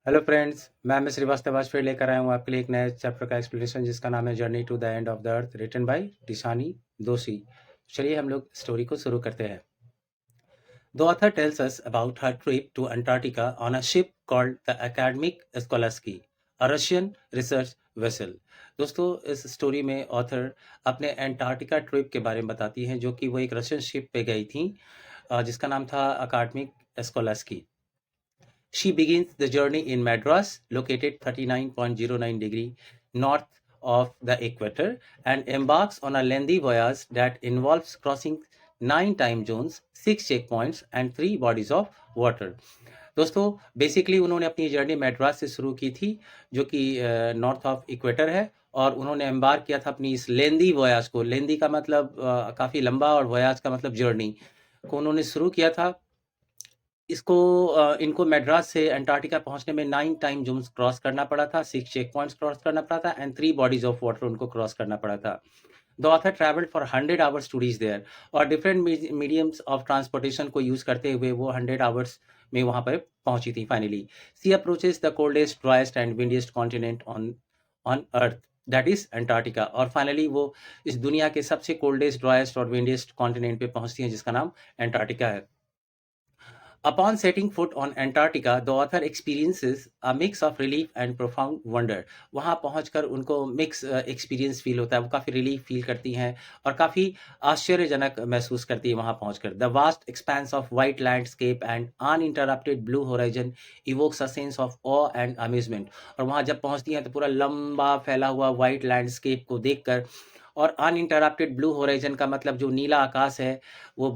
Hello friends, मैं M Srivastava आज फिर लेकर आया हूँ आपके लिए एक नए चैप्टर का एक्सप्लेनेशन जिसका नाम है journey to the end of the earth written by Dishani Doshi. चलिए हम लोग स्टोरी को शुरू करते हैं। The author tells us about her trip to Antarctica on a ship called the Akademik Shokalskiy, a Russian research vessel. दोस्तों, इस स्टोरी में ऑथर अपने अंटार्कटिका ट्रिप के बारे में बताती हैं जो कि वो एक रशियन शिप पे गई थी जिसका नाम था अकादमिक स्कोलास्की। She begins the journey in Madras, located 39.09 degree north of the equator, and embarks on a lengthy voyage that involves crossing 9 time zones, 6 checkpoints, and 3 bodies of water. दोस्तों, बेसिकली उन्होंने अपनी जर्नी मैड्रास से शुरू की थी जो कि नॉर्थ ऑफ इक्वेटर है, और उन्होंने एम्बार्क किया था अपनी इस लेंदी वोयाज को। लेंदी का मतलब काफ़ी लंबा, और वोयाज का मतलब जर्नी को उन्होंने शुरू किया था। इसको इनको मैड्रास से अंटार्कटिका पहुंचने में 9 टाइम जोन्स क्रॉस करना पड़ा था, 6 चेक पॉइंट्स क्रॉस करना पड़ा था, एंड 3 बॉडीज ऑफ वाटर उनको क्रॉस करना पड़ा था। The author travelled for 100 hours to reach there, और डिफरेंट मीडियम्स ऑफ ट्रांसपोर्टेशन को यूज करते हुए वो 100 आवर्स में वहां पर पहुंची थी। Finally she approaches the coldest, driest and windiest continent on on earth, that is Antarctica. और फाइनली वो इस दुनिया के सबसे कोल्डेस्ट, ड्राइस्ट और विंडिएस्ट कॉन्टिनेंट पे पहुंचती हैं जिसका नाम अंटार्कटिका है। Upon setting foot on Antarctica, the author experiences a mix of relief and profound wonder. वहाँ पहुँचकर उनको मिक्स एक्सपीरियंस फील होता है, वो काफ़ी रिलीफ फील करती हैं और काफ़ी आश्चर्यजनक महसूस करती है वहाँ पहुँचकर। The vast expanse of white landscape and uninterrupted blue horizon evokes a sense of awe and amusement. और वहाँ जब पहुँचती हैं तो पूरा लंबा फैला हुआ वाइट लैंडस्केप को देखकर, और अनइंटरप्टेड ब्लू होराइजन का मतलब जो नीला आकाश है, वो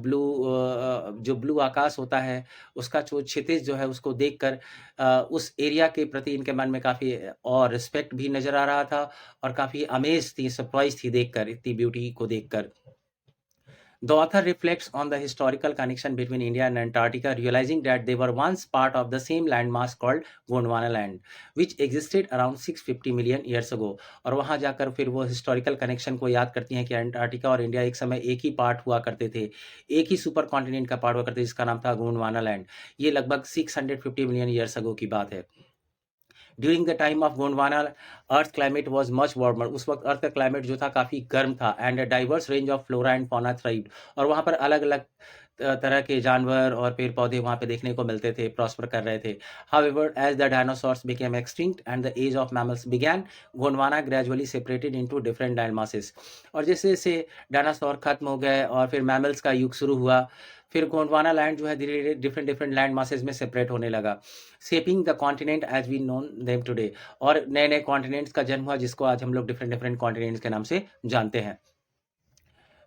जो ब्लू आकाश होता है उसका जो क्षितिज जो है उसको देखकर उस एरिया के प्रति इनके मन में काफ़ी और रिस्पेक्ट भी नज़र आ रहा था, और काफ़ी अमेज़ थी, सरप्राइज़ थी देखकर, इतनी ब्यूटी को देखकर। The author reflects on the historical connection between India and Antarctica, realizing that they were once part of the same landmass called Gondwana Land, which existed around 650 million years ago. और वहाँ जाकर फिर वो historical connection को याद करती हैं कि अंटार्कटिका और इंडिया एक समय एक ही पार्ट हुआ करते थे, एक ही सुपर कॉन्टिनेंट का पार्ट हुआ करते थे जिसका नाम था गोंडवाना लैंड। ये लगभग 650 मिलियन ईयर्स अगो की बात है। During the time of Gondwana, earth climate was much warmer. उस वक्त अर्थ का क्लाइमेट जो था काफ़ी गर्म था, and a diverse range of flora and fauna thrived. और वहाँ पर अलग अलग तरह के जानवर और पेड़ पौधे वहाँ पे देखने को मिलते थे, प्रॉस्पर कर रहे थे। However, as the dinosaurs became extinct and the age of mammals began, Gondwana gradually separated into different land masses. और जैसे जैसे डायनासोर खत्म हो गए और फिर मैमल्स का युग शुरू हुआ, फिर गोंडवाना लैंड जो है धीरे धीरे डिफरेंट डिफरेंट लैंड मासेस में सेपरेट होने लगा, shaping the continent as we known them today. और नए नए कॉन्टिनेंट्स का जन्म हुआ जिसको आज हम लोग डिफरेंट डिफरेंट कॉन्टिनेंट्स के नाम से जानते हैं।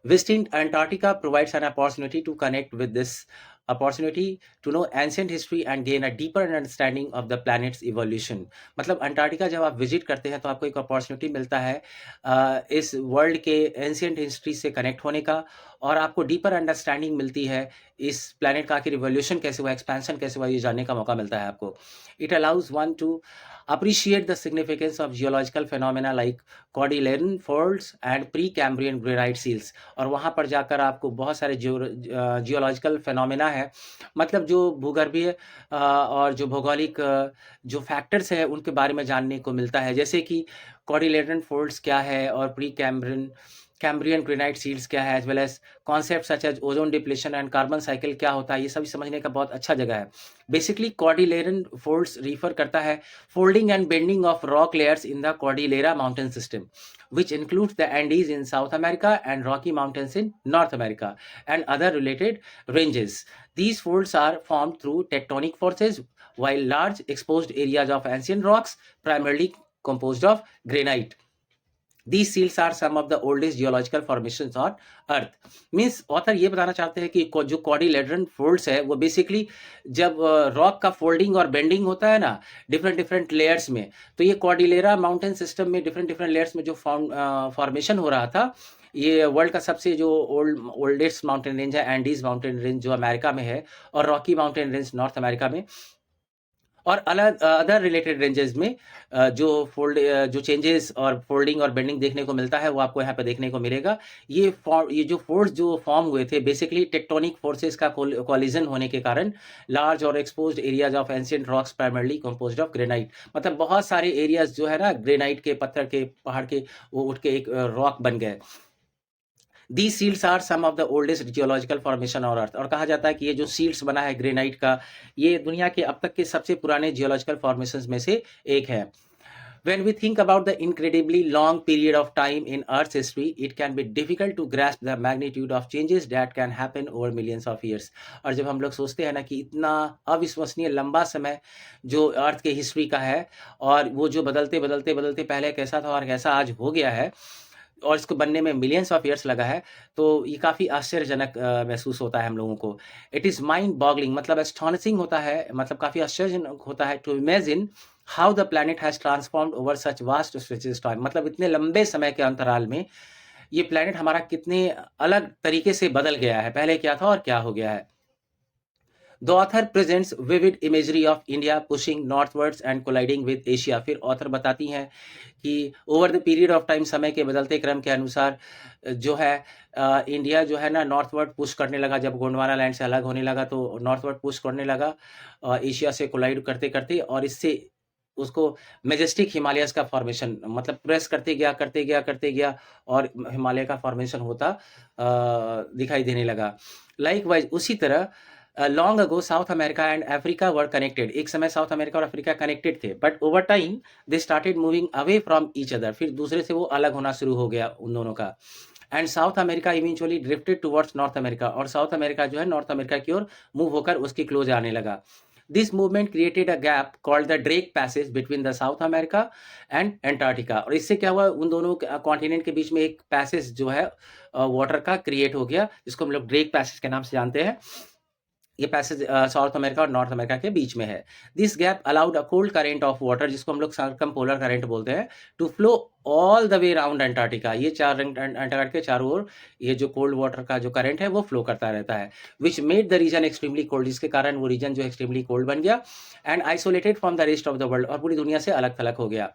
Visiting Antarctica provides an opportunity to connect with this opportunity to know ancient history and gain a deeper understanding of the planet's evolution. मतलब अंटार्कटिका जब आप विजिट करते हैं तो आपको एक अपॉर्चुनिटी मिलता है इस वर्ल्ड के एंशियंट हिस्ट्री से कनेक्ट होने का, और आपको डीपर अंडरस्टैंडिंग मिलती है इस प्लानट का आखिर रिवोल्यूशन कैसे हुआ, एक्सपेंशन कैसे हुआ, ये जानने का मौका मिलता है आपको। It allows one two appreciate the significance of geological phenomena like Cordilleran faults and pre-Cambrian granite seals। और वहाँ पर जाकर आपको बहुत सारे जियोलॉजिकल फेनोमेना है, मतलब जो भूगर्भीय और जो भौगोलिक जो फैक्टर्स हैं उनके बारे में जानने को मिलता है, जैसे कि कॉर्डिलेटरन फोल्ड्स क्या है और प्री कैम्ब्रियन ग्रेनाइट सील्स क्या है, as well as concept such as ozone depletion and carbon cycle क्या होता है, ये सभी समझने का बहुत अच्छा जगह है। बेसिकली कॉर्डिलेरन फोल्ड्स रिफर करता है folding and bending of rock layers in the Cordillera mountain system, which includes the Andes in South America and Rocky Mountains in North America and other related ranges. These folds are formed through tectonic forces, while large exposed areas of ancient rocks, primarily composed of granite. These seals are some of the oldest geological formations on earth. Means author ये बताना चाहते हैं कि जो कॉर्डिलेटरन folds है वो basically जब rock का फोल्डिंग और बेंडिंग होता है ना डिफरेंट डिफरेंट लेयर्स में, तो ये कॉर्डिलेरा माउंटेन सिस्टम में डिफरेंट डिफरेंट लेयर्स में जो फॉर्मेशन हो रहा था, ये वर्ल्ड का सबसे जो ओल्डेस्ट माउंटेन रेंज है एंडीज माउंटेन रेंज जो अमेरिका में है, और Rocky mountain range north America में। और अलग अदर रिलेटेड रेंजेस में जो चेंजेस और फोल्डिंग और बेंडिंग देखने को मिलता है वो आपको यहाँ पे देखने को मिलेगा। ये जो फोर्स जो फॉर्म हुए थे बेसिकली टेक्टोनिक फोर्सेस का कोलिजन होने के कारण लार्ज और exposed areas of ancient rocks primarily composed of granite, मतलब बहुत सारे एरियाज जो है ना ग्रेनाइट के पत्थर के पहाड़ के वो उठ के एक रॉक बन गए। The seals are some of the oldest geological formation on earth, और कहा जाता है कि ये जो सील्स बना है ग्रेनाइट का ये दुनिया के अब तक के सबसे पुराने जियोलॉजिकल फॉर्मेशंस में से एक है। When we think about the incredibly long period of time in Earth's history, it can be difficult to grasp the magnitude of changes that can happen over millions of years. और जब हम लोग सोचते हैं ना कि इतना अविश्वसनीय लंबा समय जो अर्थ के हिस्ट्री का है और वो जो बदलते बदलते बदलते पहले कैसा था और कैसा आज हो गया है और इसको बनने में मिलियंस ऑफ ईयर्स लगा है, तो ये काफ़ी आश्चर्यजनक महसूस होता है हम लोगों को। इट इज़ माइंड बॉगलिंग, मतलब एस्टोनिशिंग होता है, मतलब काफ़ी आश्चर्यजनक होता है to imagine how the planet has transformed over such vast stretches time, मतलब इतने लंबे समय के अंतराल में ये प्लैनेट हमारा कितने अलग तरीके से बदल गया है, पहले क्या था और क्या हो गया है। The author presents vivid imagery of India pushing northwards and colliding with Asia। फिर ऑथर बताती हैं कि over the period of time, समय के बदलते क्रम के अनुसार जो है इंडिया जो है ना नॉर्थवर्ड पुश करने लगा, जब गोंडवाना लैंड से अलग होने लगा तो नॉर्थवर्ड पुश करने लगा एशिया से कोलाइड करते करते, और इससे उसको मेजेस्टिक हिमालयस का फॉर्मेशन, मतलब प्रेस करते गया करते गया करते गया और हिमालय का फॉर्मेशन होता दिखाई देने लगा। लाइकवाइज उसी तरह long ago south America and Africa were connected, एक समय साउथ अमेरिका और अफ्रीका कनेक्टेड थे, but over time they started moving away from each other, फिर दूसरे से वो अलग होना शुरू हो गया उन दोनों का। And south America eventually drifted towards north America, और साउथ अमेरिका जो है नॉर्थ अमेरिका की ओर मूव होकर उसकी क्लोज आने लगा। This movement created a gap called the Drake passage between the south America and Antarctica, और इससे क्या हुआ उन दोनों कॉन्टिनेंट के बीच में एक पैसेज जो है वाटर का क्रिएट हो गया, जिसको हम लोग ड्रेक पैसेज के नाम से जानते हैं। ये पैसेज साउथ अमेरिका और नॉर्थ अमेरिका के बीच में है। This gap allowed a cold current of water, जिसको हम लोग सर्कमपोलर करंट बोलते हैं, to flow all the way around Antarctica, ये अंटार्कटिका के चारों ओर ये जो कोल्ड वाटर का जो करंट है वो फ्लो करता रहता है, which made the region extremely cold, जिसके कारण वो रीजन जो एक्सट्रीमली कोल्ड बन गया and isolated from the rest of the world, और पूरी दुनिया से अलग थलग हो गया।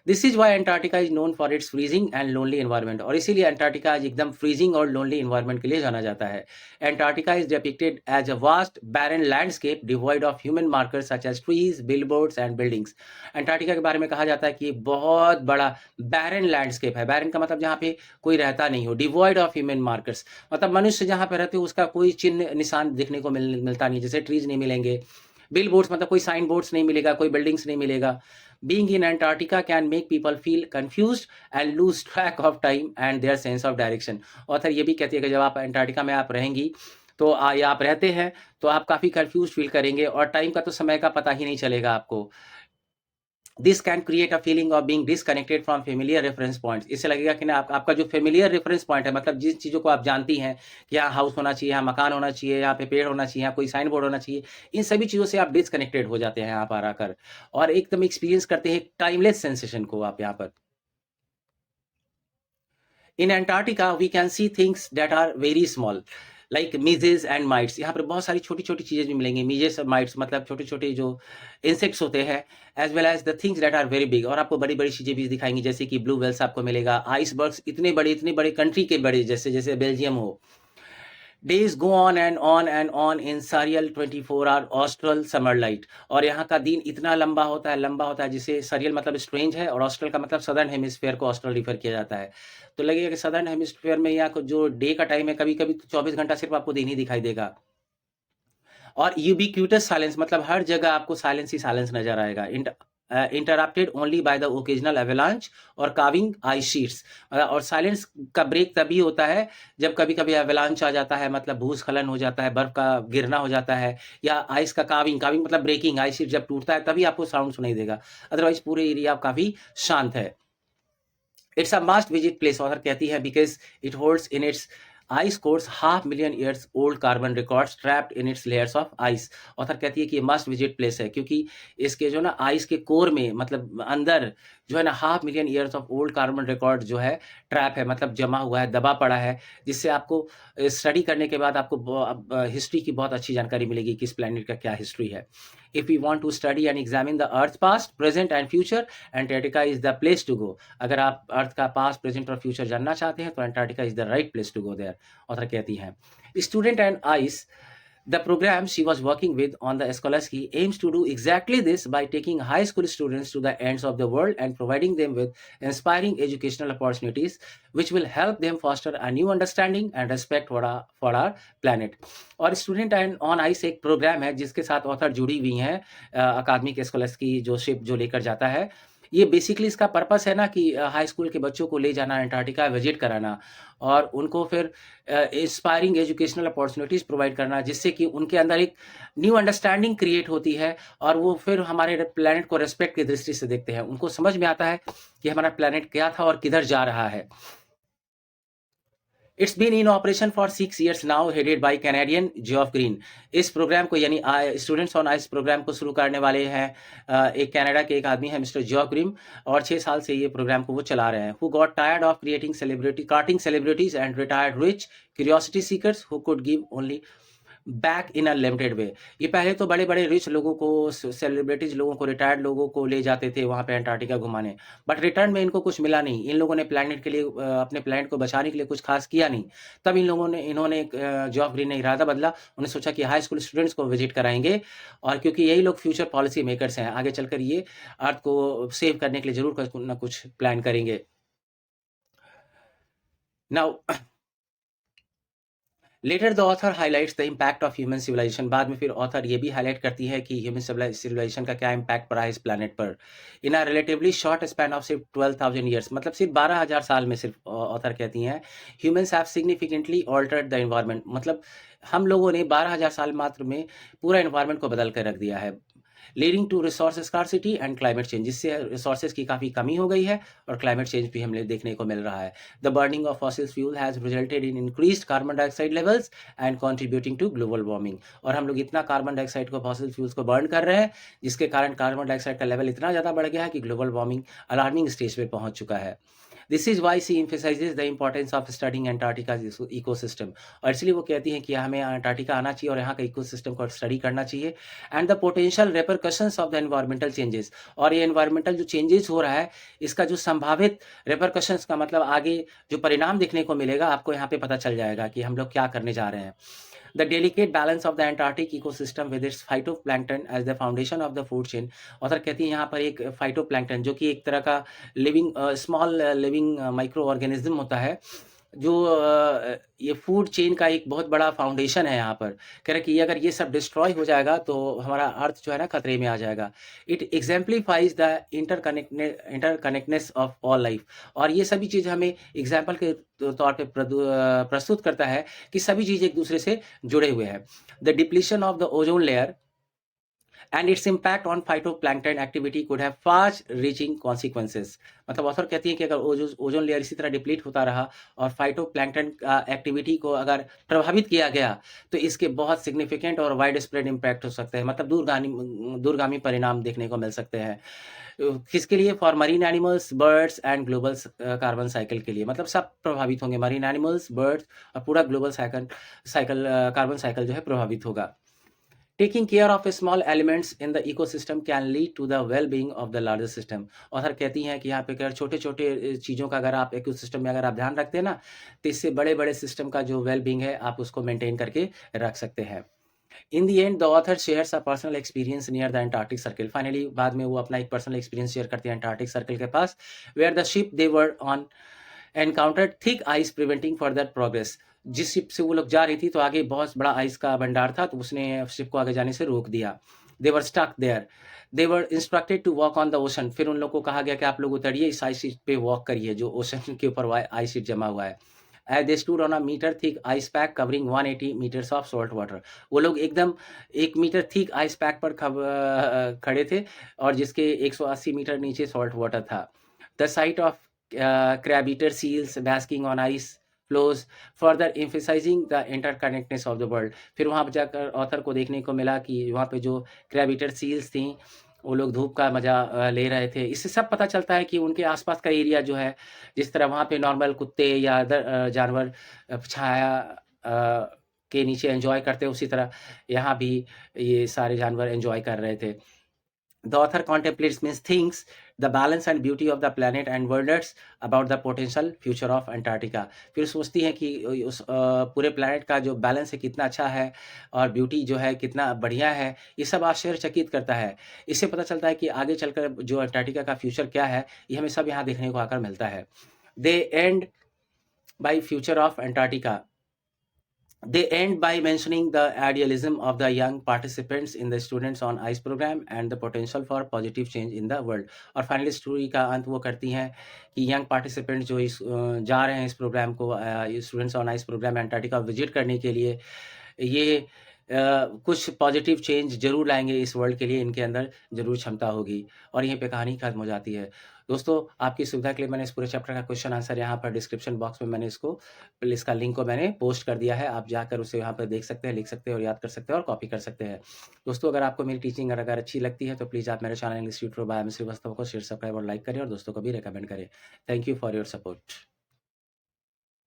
This is why Antarctica is known for its freezing and lonely environment, और इसीलिए अंटार्कटिका आज एकदम फ्रीजिंग और लोनली एनवायरमेंट के लिए जाना जाता है। Antarctica is depicted as a vast barren landscape devoid of human markers such as trees, billboards and buildings. Antarctica के बारे में कहा जाता है कि बहुत बड़ा बैरन लैंडस्केप है, बैरन का मतलब जहाँ पे कोई रहता नहीं हो, डिवॉइड ऑफ ह्यूमन मार्कर्स मतलब मनुष्य जहाँ पे रहते हो उसका कोई चिन्ह निशान देखने को मिलता नहीं, जैसे ट्रीज नहीं मिलेंगे, बिल बोर्ड्स मतलब कोई साइन बोर्ड्स नहीं मिलेगा, कोई बिल्डिंग्स नहीं मिलेगा। Being in Antarctica can make people feel confused and lose track of time and their sense of direction। Author ये भी कहती है कि जब आप अंटार्कटिका में आप रहेंगी तो या आप रहते हैं तो आप काफ़ी कंफ्यूज फील करेंगे और टाइम का तो समय का पता ही नहीं चलेगा आपको। This can create a feeling of being disconnected from familiar reference points, इससे लगेगा कि ना आपका जो फेमिलियर रेफरेंस पॉइंट है, मतलब जिस चीज़ों को आप जानती हैं कि यहाँ हाउस होना चाहिए, यहाँ मकान होना चाहिए, यहाँ पे पेड़ होना चाहिए, यहाँ कोई साइन बोर्ड होना चाहिए, इन सभी चीज़ों से आप डिसकनेक्टेड हो जाते हैं यहाँ पर आकर और एकदम एक्सपीरियंस करते हैं टाइमलेस सेंसेशन को आप यहाँ पर। In Antarctica we can see things that are very small like midges and mites, यहाँ पर बहुत सारी छोटी छोटी चीज़ें भी मिलेंगी। मीजेस और माइट्स मतलब छोटे छोटे जो इंसेक्ट्स होते हैं, as well as the things that are very big, और आपको बड़ी बड़ी चीज़ें भी दिखाएंगी जैसे कि ब्लू वेल्स आपको मिलेगा, आइसबर्ग्स इतने बड़े कंट्री के बड़े, जैसे जैसे बेल्जियम हो। Days go on and on in surreal 24 hour austral summer light, और यहाँ का दिन इतना लंबा होता है जिसे सरियल मतलब स्ट्रेंज है और ऑस्ट्रल का मतलब सदर्न हेमिस्फेयर को ऑस्ट्रल रिफर किया जाता है। तो लगेगा कि सदर्न हेमिस्फेयर में यहाँ जो डे का टाइम है कभी कभी 24 घंटा सिर्फ आपको दिन ही दिखाई देगा। और यूबिक्यूटस साइलेंस मतलब हर जगह आपको साइलेंस ही साइलेंस नजर आएगा। Interrupted only by the occasional avalanche और काविंग आइस शीट्स, और साइलेंस का ब्रेक तभी होता है जब कभी कभी एवेलांच आ जाता है, मतलब भूस्खलन हो जाता है, बर्फ का गिरना हो जाता है, या आइस का काविंग मतलब ब्रेकिंग, आइस शीट जब टूटता है तभी आपको साउंड सुनाई देगा, अदरवाइज पूरे एरिया काफी शांत है। It's a must visit place, author कहती है, because it holds in its ice course 500,000 years old carbon records trapped in its layers of ice. Author कहती है कि ये मस्ट विजिट प्लेस है क्योंकि इसके जो ना आइस के कोर में मतलब अंदर जो है ना 500,000 years of old carbon record जो है ट्रैप है, मतलब जमा हुआ है, दबा पड़ा है, जिससे आपको स्टडी करने के बाद आपको हिस्ट्री की बहुत अच्छी जानकारी मिलेगी कि इस प्लैनेट का क्या हिस्ट्री है। If we want to study and examine the Earth's past, present and future, Antarctica is the place to go. अगर आप अर्थ का पास्ट, प्रेजेंट और फ्यूचर जानना चाहते हैं तो Antarctica is the right place to go there, author कहती हैं. Student and ice, the program she was working with on the Skolasky aims to do exactly this by taking high school students to the ends of the world and providing them with inspiring educational opportunities which will help them foster a new understanding and respect for our planet. और student and on ice एक programme है जिसके साथ author जुड़ी हुई हैं अकादमिक scholars जो शिप जो लेकर जाता है. ये बेसिकली इसका पर्पस है ना कि हाई स्कूल के बच्चों को ले जाना, अंटार्कटिका विजिट कराना और उनको फिर इंस्पायरिंग एजुकेशनल अपॉर्चुनिटीज़ प्रोवाइड करना, जिससे कि उनके अंदर एक न्यू अंडरस्टैंडिंग क्रिएट होती है और वो फिर हमारे प्लैनेट को रेस्पेक्ट की दृष्टि से देखते हैं. उनको समझ में आता है कि हमारा प्लैनेट क्या था और किधर जा रहा है. It's been in operation for 6 years now, headed by Canadian Geoff Green. इस प्रोग्राम को यानी स्टूडेंट्स ऑन आइस प्रोग्राम को शुरू करने वाले हैं एक कनाडा के एक आदमी है मिस्टर जियोफ ग्रीन, और 6 साल से ये प्रोग्राम को वो चला रहे हैं. Who got tired of creating carting celebrities and retired rich curiosity seekers who could give only back in a limited way. ये पहले तो बड़े बड़े रिच लोगों को, सेलिब्रिटीज लोगों को, रिटायर्ड लोगों को ले जाते थे वहाँ पे अंटार्कटिका घुमाने, बट रिटर्न में इनको कुछ मिला नहीं. इन लोगों ने प्लैनेट के लिए अपने प्लैनेट को बचाने के लिए कुछ खास किया नहीं. तब इन्होंने जियोफ ग्रीन ने इरादा बदला. उन्होंने सोचा कि हाई स्कूल स्टूडेंट्स को विजिट कराएंगे, और क्योंकि यही लोग फ्यूचर पॉलिसी मेकर्स हैं, आगे चलकर ये अर्थ को सेव करने के लिए जरूर कुछ ना कुछ प्लान करेंगे. Now later the author highlights the impact of human civilization. बाद में फिर ऑथर ये भी हाईलाइट करती है कि ह्यूमन सिविलाइजेशन का क्या इम्पैक्ट पड़ा है इस प्लैनेट पर. In a relatively short span of सिर्फ 12,000 ईयर्स, मतलब सिर्फ 12,000 साल में, सिर्फ ऑथर कहती हैं, humans have significantly altered the environment. मतलब हम लोगों ने 12,000 साल मात्र में पूरा एनवायरनमेंट को बदल कर रख दिया है. Leading to resource scarcity and climate change, जिससे रिसोर्सेज की काफ़ी कमी हो गई है और क्लाइमेट चेंज भी हमें देखने को मिल रहा है. The burning of fossil fuel has resulted in increased carbon dioxide levels and contributing to global warming. और हम लोग इतना कार्बन डाइऑक्साइड को, फॉसिल फ्यूल्स को बर्न कर रहे हैं, जिसके कारण कार्बन डाइऑक्साइड का लेवल इतना ज़्यादा बढ़ गया है कि ग्लोबल वार्मिंग अलार्मिंग स्टेज पे पहुंच चुका है. This is why she emphasizes the importance of studying Antarctica's ecosystem. और इसलिए वो कहती हैं कि हमें अंटार्कटिका आना चाहिए और यहाँ का इकोसिस्टम को स्टडी करना चाहिए. And the potential repercussions of the environmental changes, और ये एनवायरमेंटल जो चेंजेस हो रहा है इसका जो संभावित रेपरकशंस का मतलब आगे जो परिणाम देखने को मिलेगा, आपको यहाँ पे पता चल जाएगा कि हम लोग क्या करने जा रहे हैं. The delicate balance of the Antarctic ecosystem with its phytoplankton as the foundation of the food chain. Author कहती है यहाँ पर एक फाइटोप्लैंक्टन, जो कि एक तरह का living small living micro organism होता है, जो ये फूड चेन का एक बहुत बड़ा फाउंडेशन है यहाँ पर. कह रहे कि अगर ये सब डिस्ट्रॉय हो जाएगा तो हमारा अर्थ जो है ना खतरे में आ जाएगा. It exemplifies the interconnectedness of all life. और ये सभी चीज़ हमें एग्जाम्पल के तौर पे प्रस्तुत करता है कि सभी चीज़ एक दूसरे से जुड़े हुए हैं. The depletion of the ozone layer and its impact on phytoplankton activity could have far-reaching consequences. मतलब ऑथर कहती है कि अगर ओजोन लेयर इसी तरह डिप्लीट होता रहा और फाइटोप्लैंक्टन एक्टिविटी को अगर प्रभावित किया गया तो इसके बहुत सिग्निफिकेंट और वाइड स्प्रेड इम्पैक्ट हो सकते हैं, मतलब दूरगामी परिणाम देखने को मिल सकते हैं. किसके लिए? For marine animals, birds and global carbon cycle के लिए. मतलब सब प्रभावित होंगे, मरीन एनिमल्स, बर्ड्स और पूरा ग्लोबल कार्बन साइकिल जो है प्रभावित होगा. Taking care of small elements in the ecosystem can lead to the well-being of the larger system. Author कहती हैं कि यहाँ पे अगर छोटे छोटे चीज़ों का अगर आप इकोसिस्टम में अगर आप ध्यान रखते हैं ना, तो इससे बड़े बड़े सिस्टम का जो वेल-बींग है आप उसको मेंटेन करके रख सकते हैं. In the end, the author shares a personal experience near the Antarctic Circle. Finally, बाद में वो अपना एक पर्सनल एक्सपीरियंस शेयर करते हैं अंटार्कटिक सर्कल के पास, where the ship they were on encountered thick ice preventing further progress. जिस ship से वो लोग जा रही थी तो आगे बहुत बड़ा आइस का भंडार था, तो उसने शिप को आगे जाने से रोक दिया. They were stuck there. They were instructed to walk on the ocean. फिर उन लोगों को कहा गया कि आप लोग उतरिए, इस आइस शीट पे वॉक करिए जो ओशन के ऊपर आइस शीट जमा हुआ है. As they stood on a meter thick ice pack covering 180 meters of salt water. वो लोग एकदम 1 मीटर थिक आइस पैक पर खड़े थे और जिसके 180 मीटर नीचे सॉल्ट वाटर था. The sight of crab eater seals basking on ice flows further emphasizing the interconnectedness of the world. फिर वहाँ पर जाकर ऑथर को देखने को मिला कि वहाँ पे जो क्रैब ईटर सील्स थी वो लोग धूप का मजा ले रहे थे. इससे सब पता चलता है कि उनके आसपास का एरिया जो है, जिस तरह वहाँ पे नॉर्मल कुत्ते या अदर जानवर छाया के नीचे एन्जॉय करते हैं, उसी तरह यहाँ भी ये सारे जानवर एन्जॉय कर रहे थे। The author contemplates means thinks the balance and beauty of the planet and wonders about the potential future of Antarctica। फिर सोचती हैं कि उस पूरे प्लैनेट का जो बैलेंस है कितना अच्छा है और ब्यूटी जो है कितना बढ़िया है, ये सब आश्चर्यचकित करता है। इससे पता चलता है कि आगे चलकर जो अंटार्कटिका का फ्यूचर क्या है, ये हमें सब यहाँ देखने को आकर मिलता है। They end by future of Antarctica। They end by mentioning the idealism of the young participants in the Students on Ice program and the potential for positive change in the world। और finally story का अंत वो करती हैं कि young participant जो जा रहे हैं इस प्रोग्राम को, students on ice program Antarctica visit करने के लिए, ये कुछ पॉजिटिव चेंज ज़रूर लाएंगे इस वर्ल्ड के लिए, इनके अंदर ज़रूर क्षमता होगी। और यहीं पे कहानी खत्म हो जाती है। दोस्तों, आपकी सुविधा के लिए मैंने इस पूरे चैप्टर का क्वेश्चन आंसर यहाँ पर डिस्क्रिप्शन बॉक्स में मैंने इसका लिंक को मैंने पोस्ट कर दिया है। आप जाकर उसे यहाँ पर देख सकते हैं, लिख सकते हैं और याद कर सकते हैं और कॉपी कर सकते हैं। दोस्तों, अगर आपको मेरी टीचिंग अगर अच्छी लगती है तो प्लीज़ आप मेरे channel English tutor by M Shrivastava को शेयर, सब्सक्राइब और लाइक करें और दोस्तों को भी रिकमेंड करें। Thank you for your support.